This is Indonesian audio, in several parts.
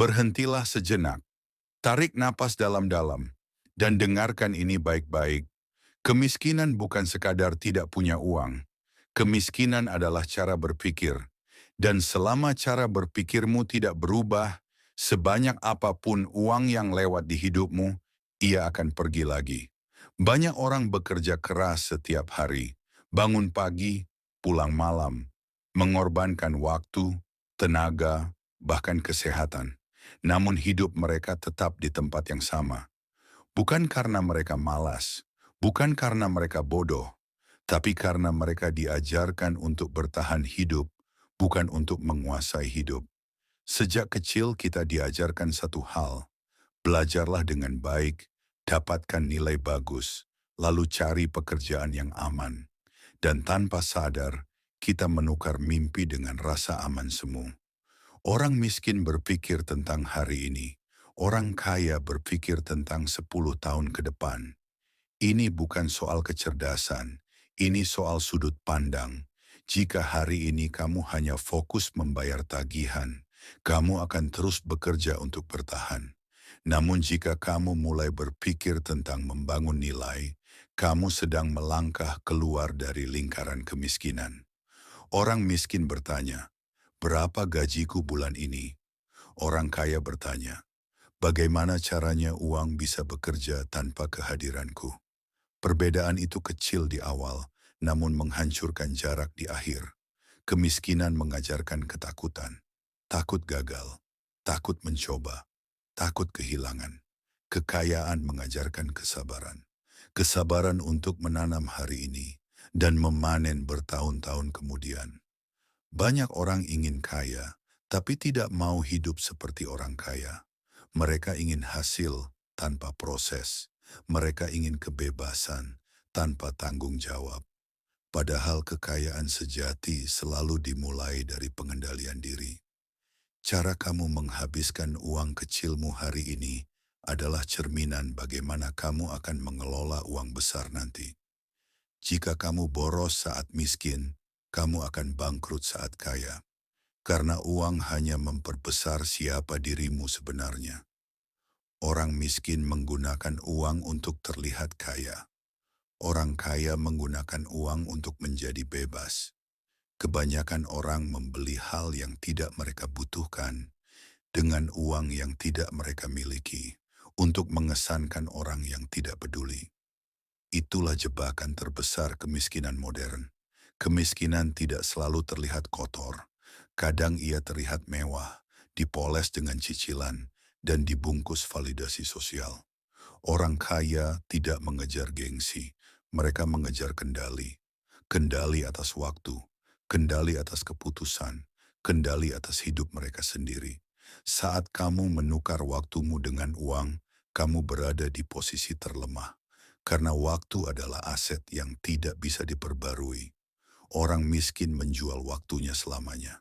Berhentilah sejenak, tarik napas dalam-dalam, dan dengarkan ini baik-baik. Kemiskinan bukan sekadar tidak punya uang. Kemiskinan adalah cara berpikir. Dan selama cara berpikirmu tidak berubah, sebanyak apapun uang yang lewat di hidupmu, ia akan pergi lagi. Banyak orang bekerja keras setiap hari, bangun pagi, pulang malam, mengorbankan waktu, tenaga, bahkan kesehatan. Namun hidup mereka tetap di tempat yang sama. Bukan karena mereka malas, bukan karena mereka bodoh, tapi karena mereka diajarkan untuk bertahan hidup, bukan untuk menguasai hidup. Sejak kecil kita diajarkan satu hal, belajarlah dengan baik, dapatkan nilai bagus, lalu cari pekerjaan yang aman. Dan tanpa sadar, kita menukar mimpi dengan rasa aman semu. Orang miskin berpikir tentang hari ini, orang kaya berpikir tentang 10 tahun ke depan. Ini bukan soal kecerdasan, ini soal sudut pandang. Jika hari ini kamu hanya fokus membayar tagihan, kamu akan terus bekerja untuk bertahan. Namun jika kamu mulai berpikir tentang membangun nilai, kamu sedang melangkah keluar dari lingkaran kemiskinan. Orang miskin bertanya, berapa gajiku bulan ini? Orang kaya bertanya, bagaimana caranya uang bisa bekerja tanpa kehadiranku? Perbedaan itu kecil di awal, namun menghancurkan jarak di akhir. Kemiskinan mengajarkan ketakutan, takut gagal, takut mencoba, takut kehilangan. Kekayaan mengajarkan kesabaran. Kesabaran untuk menanam hari ini dan memanen bertahun-tahun kemudian. Banyak orang ingin kaya, tapi tidak mau hidup seperti orang kaya. Mereka ingin hasil tanpa proses. Mereka ingin kebebasan tanpa tanggung jawab. Padahal kekayaan sejati selalu dimulai dari pengendalian diri. Cara kamu menghabiskan uang kecilmu hari ini adalah cerminan bagaimana kamu akan mengelola uang besar nanti. Jika kamu boros saat miskin, kamu akan bangkrut saat kaya. Karena uang hanya memperbesar siapa dirimu sebenarnya. Orang miskin menggunakan uang untuk terlihat kaya. Orang kaya menggunakan uang untuk menjadi bebas. Kebanyakan orang membeli hal yang tidak mereka butuhkan dengan uang yang tidak mereka miliki untuk mengesankan orang yang tidak peduli. Itulah jebakan terbesar kemiskinan modern. Kemiskinan tidak selalu terlihat kotor. Kadang ia terlihat mewah, dipoles dengan cicilan, dan dibungkus validasi sosial. Orang kaya tidak mengejar gengsi, mereka mengejar kendali. Kendali atas waktu, kendali atas keputusan, kendali atas hidup mereka sendiri. Saat kamu menukar waktumu dengan uang, kamu berada di posisi terlemah. Karena waktu adalah aset yang tidak bisa diperbarui. Orang miskin menjual waktunya selamanya.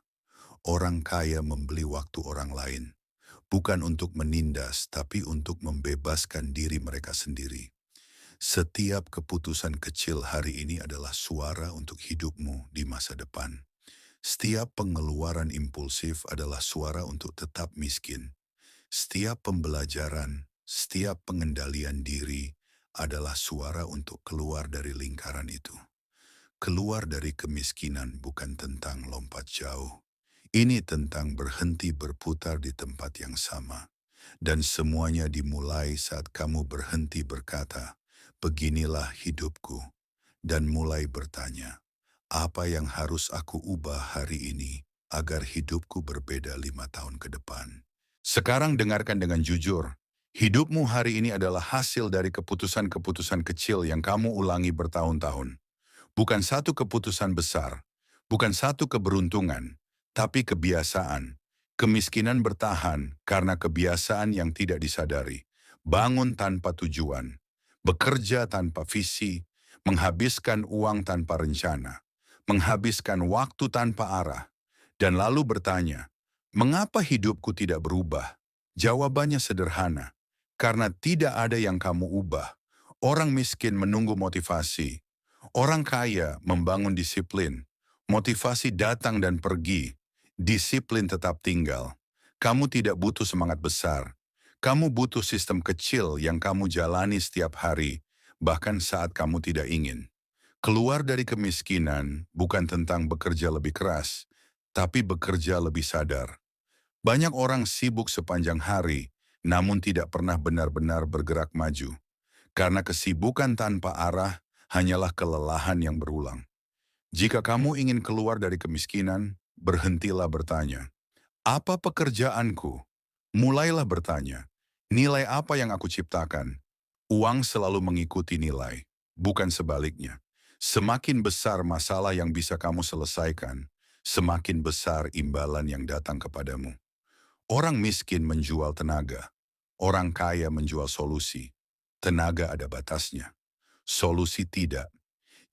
Orang kaya membeli waktu orang lain. Bukan untuk menindas, tapi untuk membebaskan diri mereka sendiri. Setiap keputusan kecil hari ini adalah suara untuk hidupmu di masa depan. Setiap pengeluaran impulsif adalah suara untuk tetap miskin. Setiap pembelajaran, setiap pengendalian diri adalah suara untuk keluar dari lingkaran itu. Keluar dari kemiskinan bukan tentang lompat jauh. Ini tentang berhenti berputar di tempat yang sama. Dan semuanya dimulai saat kamu berhenti berkata, beginilah hidupku. Dan mulai bertanya, apa yang harus aku ubah hari ini agar hidupku berbeda 5 tahun ke depan. Sekarang dengarkan dengan jujur. Hidupmu hari ini adalah hasil dari keputusan-keputusan kecil yang kamu ulangi bertahun-tahun. Bukan satu keputusan besar, bukan satu keberuntungan, tapi kebiasaan. Kemiskinan bertahan karena kebiasaan yang tidak disadari. Bangun tanpa tujuan, bekerja tanpa visi, menghabiskan uang tanpa rencana, menghabiskan waktu tanpa arah, dan lalu bertanya, mengapa hidupku tidak berubah? Jawabannya sederhana, karena tidak ada yang kamu ubah. Orang miskin menunggu motivasi, orang kaya membangun disiplin. Motivasi datang dan pergi, disiplin tetap tinggal. Kamu tidak butuh semangat besar. Kamu butuh sistem kecil yang kamu jalani setiap hari, bahkan saat kamu tidak ingin. Keluar dari kemiskinan bukan tentang bekerja lebih keras, tapi bekerja lebih sadar. Banyak orang sibuk sepanjang hari, namun tidak pernah benar-benar bergerak maju. Karena kesibukan tanpa arah hanyalah kelelahan yang berulang. Jika kamu ingin keluar dari kemiskinan, berhentilah bertanya, apa pekerjaanku? Mulailah bertanya, nilai apa yang aku ciptakan? Uang selalu mengikuti nilai, bukan sebaliknya. Semakin besar masalah yang bisa kamu selesaikan, semakin besar imbalan yang datang kepadamu. Orang miskin menjual tenaga, orang kaya menjual solusi. Tenaga ada batasnya, solusi tidak.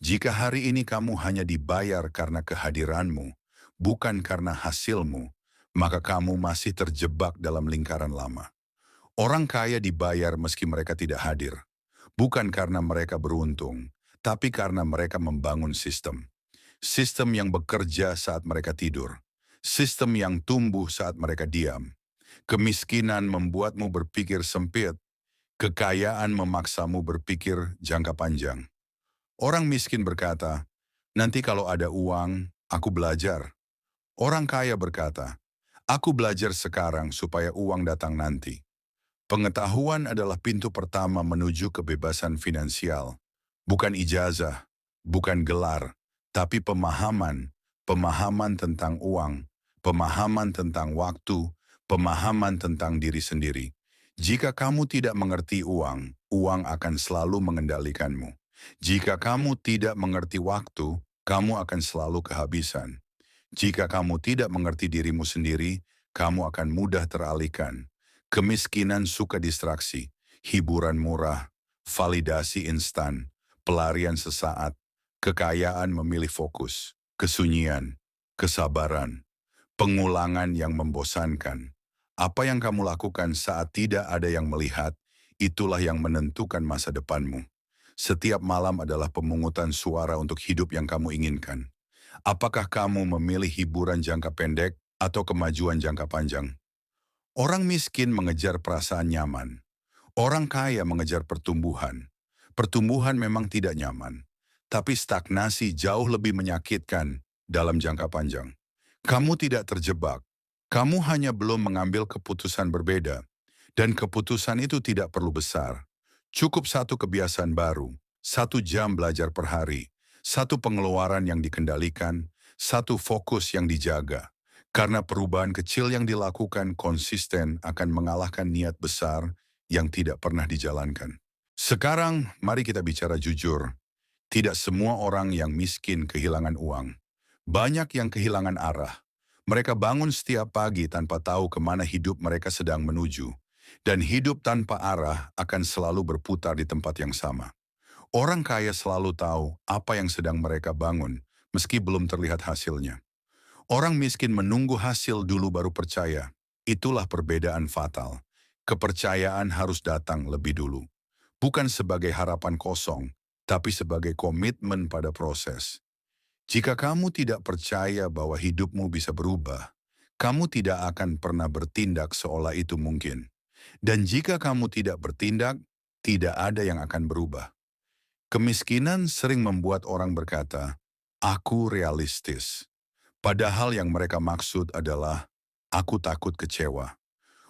Jika hari ini kamu hanya dibayar karena kehadiranmu, bukan karena hasilmu, maka kamu masih terjebak dalam lingkaran lama. Orang kaya dibayar meski mereka tidak hadir, bukan karena mereka beruntung, tapi karena mereka membangun sistem. Sistem yang bekerja saat mereka tidur. Sistem yang tumbuh saat mereka diam. Kemiskinan membuatmu berpikir sempit. Kekayaan memaksamu berpikir jangka panjang. Orang miskin berkata, nanti kalau ada uang, aku belajar. Orang kaya berkata, aku belajar sekarang supaya uang datang nanti. Pengetahuan adalah pintu pertama menuju kebebasan finansial. Bukan ijazah, bukan gelar, tapi pemahaman. Pemahaman tentang uang, pemahaman tentang waktu, pemahaman tentang diri sendiri. Jika kamu tidak mengerti uang, uang akan selalu mengendalikanmu. Jika kamu tidak mengerti waktu, kamu akan selalu kehabisan. Jika kamu tidak mengerti dirimu sendiri, kamu akan mudah teralihkan. Kemiskinan suka distraksi, hiburan murah, validasi instan, pelarian sesaat, kekayaan memilih fokus, kesunyian, kesabaran, pengulangan yang membosankan. Apa yang kamu lakukan saat tidak ada yang melihat, itulah yang menentukan masa depanmu. Setiap malam adalah pemungutan suara untuk hidup yang kamu inginkan. Apakah kamu memilih hiburan jangka pendek atau kemajuan jangka panjang? Orang miskin mengejar perasaan nyaman. Orang kaya mengejar pertumbuhan. Pertumbuhan memang tidak nyaman, tapi stagnasi jauh lebih menyakitkan dalam jangka panjang. Kamu tidak terjebak. Kamu hanya belum mengambil keputusan berbeda. Dan keputusan itu tidak perlu besar. Cukup satu kebiasaan baru, 1 jam belajar per hari, satu pengeluaran yang dikendalikan, satu fokus yang dijaga. Karena perubahan kecil yang dilakukan konsisten akan mengalahkan niat besar yang tidak pernah dijalankan. Sekarang, mari kita bicara jujur. Tidak semua orang yang miskin kehilangan uang. Banyak yang kehilangan arah. Mereka bangun setiap pagi tanpa tahu kemana hidup mereka sedang menuju. Dan hidup tanpa arah akan selalu berputar di tempat yang sama. Orang kaya selalu tahu apa yang sedang mereka bangun, meski belum terlihat hasilnya. Orang miskin menunggu hasil dulu baru percaya. Itulah perbedaan fatal. Kepercayaan harus datang lebih dulu. Bukan sebagai harapan kosong, tapi sebagai komitmen pada proses. Jika kamu tidak percaya bahwa hidupmu bisa berubah, kamu tidak akan pernah bertindak seolah itu mungkin. Dan jika kamu tidak bertindak, tidak ada yang akan berubah. Kemiskinan sering membuat orang berkata, aku realistis. Padahal yang mereka maksud adalah, aku takut kecewa.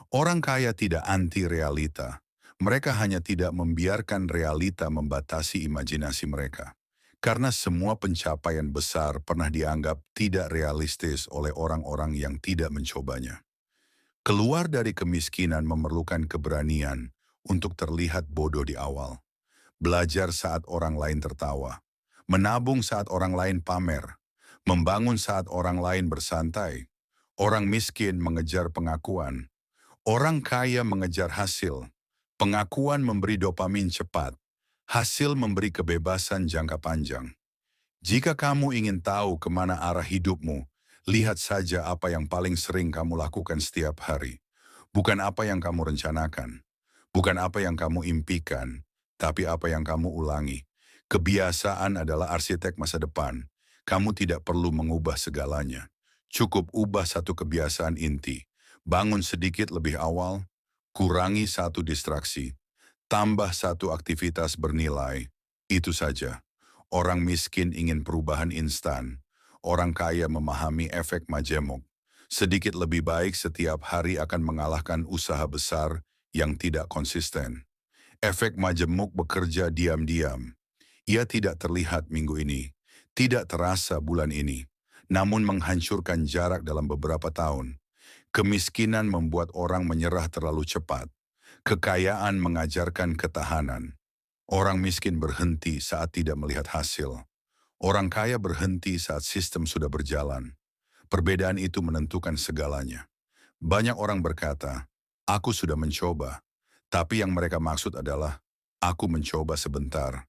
Orang kaya tidak anti realita. Mereka hanya tidak membiarkan realita membatasi imajinasi mereka. Karena semua pencapaian besar pernah dianggap tidak realistis oleh orang-orang yang tidak mencobanya. Keluar dari kemiskinan memerlukan keberanian untuk terlihat bodoh di awal. Belajar saat orang lain tertawa. Menabung saat orang lain pamer. Membangun saat orang lain bersantai. Orang miskin mengejar pengakuan. Orang kaya mengejar hasil. Pengakuan memberi dopamin cepat. Hasil memberi kebebasan jangka panjang. Jika kamu ingin tahu kemana arah hidupmu, lihat saja apa yang paling sering kamu lakukan setiap hari. Bukan apa yang kamu rencanakan. Bukan apa yang kamu impikan, tapi apa yang kamu ulangi. Kebiasaan adalah arsitek masa depan. Kamu tidak perlu mengubah segalanya. Cukup ubah satu kebiasaan inti. Bangun sedikit lebih awal, kurangi satu distraksi, tambah satu aktivitas bernilai. Itu saja. Orang miskin ingin perubahan instan. Orang kaya memahami efek majemuk. Sedikit lebih baik setiap hari akan mengalahkan usaha besar yang tidak konsisten. Efek majemuk bekerja diam-diam. Ia tidak terlihat minggu ini, tidak terasa bulan ini, namun menghancurkan jarak dalam beberapa tahun. Kemiskinan membuat orang menyerah terlalu cepat. Kekayaan mengajarkan ketahanan. Orang miskin berhenti saat tidak melihat hasil. Orang kaya berhenti saat sistem sudah berjalan. Perbedaan itu menentukan segalanya. Banyak orang berkata, "Aku sudah mencoba." Tapi yang mereka maksud adalah, "Aku mencoba sebentar."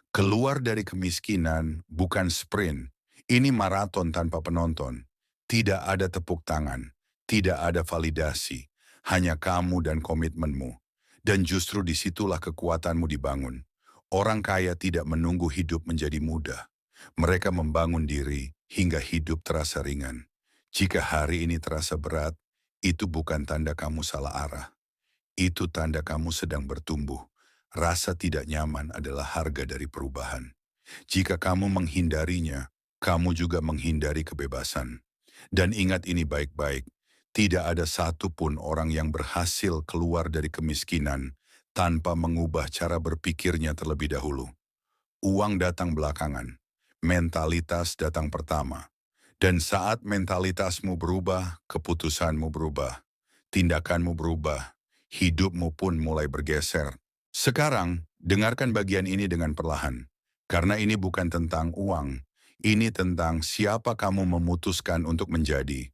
Keluar dari kemiskinan bukan sprint. Ini maraton tanpa penonton. Tidak ada tepuk tangan. Tidak ada validasi. Hanya kamu dan komitmenmu. Dan justru disitulah kekuatanmu dibangun. Orang kaya tidak menunggu hidup menjadi mudah. Mereka membangun diri hingga hidup terasa ringan. Jika hari ini terasa berat, itu bukan tanda kamu salah arah. Itu tanda kamu sedang bertumbuh. Rasa tidak nyaman adalah harga dari perubahan. Jika kamu menghindarinya, kamu juga menghindari kebebasan. Dan ingat ini baik-baik, tidak ada satupun orang yang berhasil keluar dari kemiskinan tanpa mengubah cara berpikirnya terlebih dahulu. Uang datang belakangan, mentalitas datang pertama. Dan saat mentalitasmu berubah, keputusanmu berubah, tindakanmu berubah, hidupmu pun mulai bergeser. Sekarang, dengarkan bagian ini dengan perlahan. Karena ini bukan tentang uang, ini tentang siapa kamu memutuskan untuk menjadi.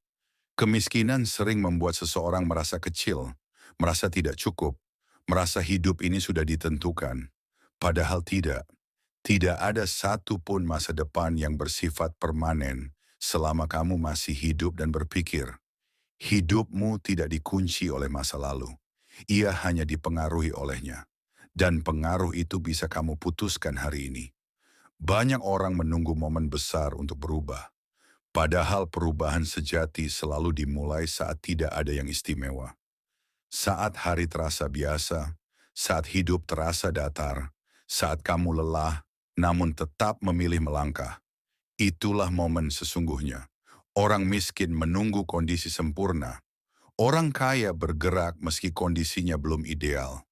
Kemiskinan sering membuat seseorang merasa kecil, merasa tidak cukup, merasa hidup ini sudah ditentukan. Padahal tidak. Tidak ada satu pun masa depan yang bersifat permanen selama kamu masih hidup dan berpikir. Hidupmu tidak dikunci oleh masa lalu. Ia hanya dipengaruhi olehnya. Dan pengaruh itu bisa kamu putuskan hari ini. Banyak orang menunggu momen besar untuk berubah. Padahal perubahan sejati selalu dimulai saat tidak ada yang istimewa. Saat hari terasa biasa, saat hidup terasa datar, saat kamu lelah, namun tetap memilih melangkah. Itulah momen sesungguhnya. Orang miskin menunggu kondisi sempurna. Orang kaya bergerak meski kondisinya belum ideal.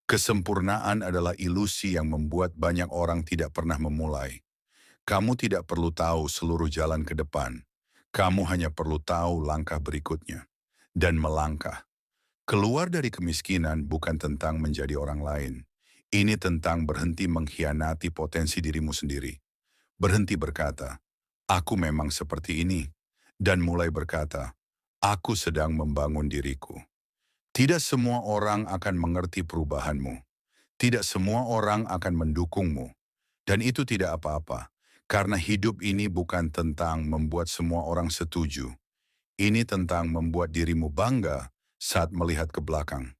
Kesempurnaan adalah ilusi yang membuat banyak orang tidak pernah memulai. Kamu tidak perlu tahu seluruh jalan ke depan. Kamu hanya perlu tahu langkah berikutnya. Dan melangkah. Keluar dari kemiskinan bukan tentang menjadi orang lain. Ini tentang berhenti mengkhianati potensi dirimu sendiri. Berhenti berkata, "Aku memang seperti ini." Dan mulai berkata, "Aku sedang membangun diriku." Tidak semua orang akan mengerti perubahanmu. Tidak semua orang akan mendukungmu. Dan itu tidak apa-apa. Karena hidup ini bukan tentang membuat semua orang setuju. Ini tentang membuat dirimu bangga saat melihat ke belakang.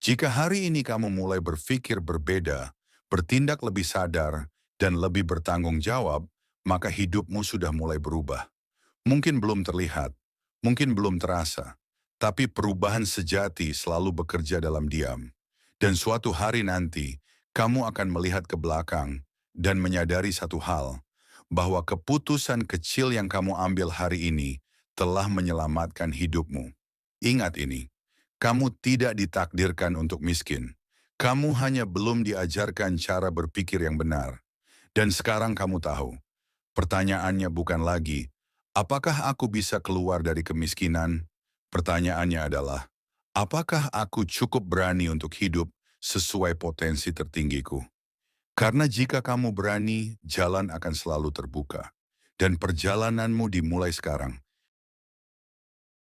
Jika hari ini kamu mulai berpikir berbeda, bertindak lebih sadar, dan lebih bertanggung jawab, maka hidupmu sudah mulai berubah. Mungkin belum terlihat, mungkin belum terasa, tapi perubahan sejati selalu bekerja dalam diam. Dan suatu hari nanti, kamu akan melihat ke belakang dan menyadari satu hal, bahwa keputusan kecil yang kamu ambil hari ini telah menyelamatkan hidupmu. Ingat ini, kamu tidak ditakdirkan untuk miskin. Kamu hanya belum diajarkan cara berpikir yang benar. Dan sekarang kamu tahu, pertanyaannya bukan lagi, apakah aku bisa keluar dari kemiskinan? Pertanyaannya adalah, apakah aku cukup berani untuk hidup sesuai potensi tertinggiku? Karena jika kamu berani, jalan akan selalu terbuka. Dan perjalananmu dimulai sekarang.